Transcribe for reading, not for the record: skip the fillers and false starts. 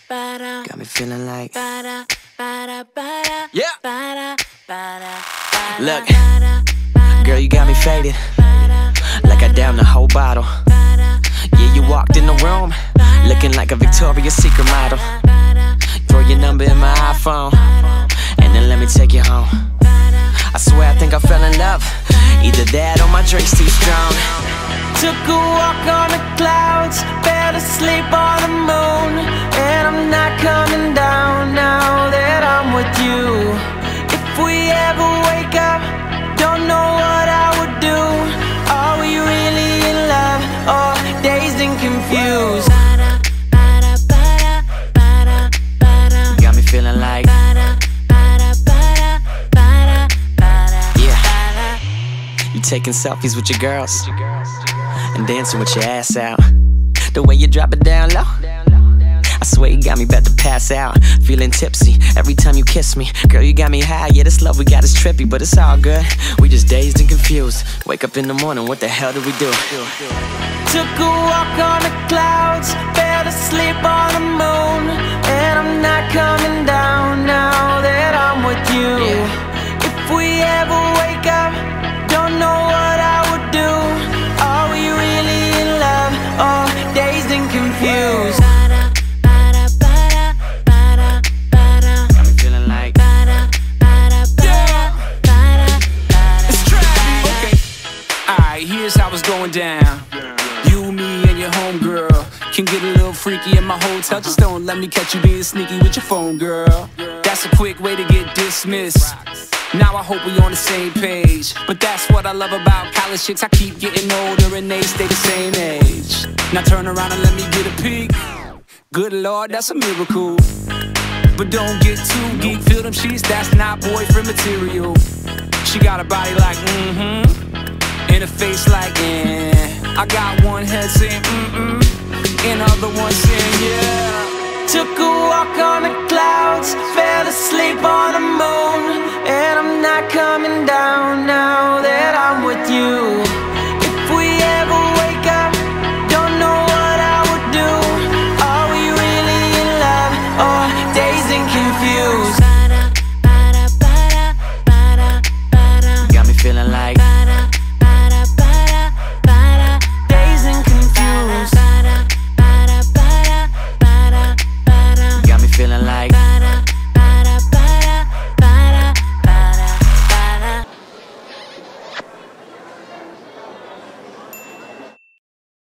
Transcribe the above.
Got me feeling like. Yeah. Look, girl, you got me faded, like I downed the whole bottle. Yeah, you walked in the room, looking like a Victoria's Secret model. Throw your number in my iPhone, and then let me take you home. I swear I think I fell in love. Either that or my drink's too strong. Took a walk on the clouds, fell asleep on the moon, and I'm not coming down now that I'm with you. If we ever wake up, don't know what I would do. Are we really in love, or dazed and confused? You got me feeling like. Yeah. You taking selfies with your girls and dancing with your ass out. The way you drop it down low, I swear you got me about to pass out. Feeling tipsy every time you kiss me. Girl, you got me high, yeah, this love we got is trippy, but it's all good. We just dazed and confused. Wake up in the morning, what the hell did we do? Took a walk on the clouds, fell asleep on the moon, and I'm not coming down now that I'm with you. If we ever wake up, don't know what I would do. Are we really in love, or dazed and confused? Got me feeling like. It's trappy. Okay. Alright, here's how it's going down. You, me, and your homegirl can get a little freaky in my hotel. Just don't let me catch you being sneaky with your phone, girl. That's a quick way to get dismissed. Now I hope we on the same page. But that's what I love about college chicks. I keep getting older and they stay the same age. Now turn around and let me get a peek. Good Lord, that's a miracle. But don't get too geek. Feel them sheets, that's not boyfriend material. She got a body like and a face like I got one head saying and other one saying yeah. Took a walk on the clouds, fell asleep on the moon, and I'm not coming down now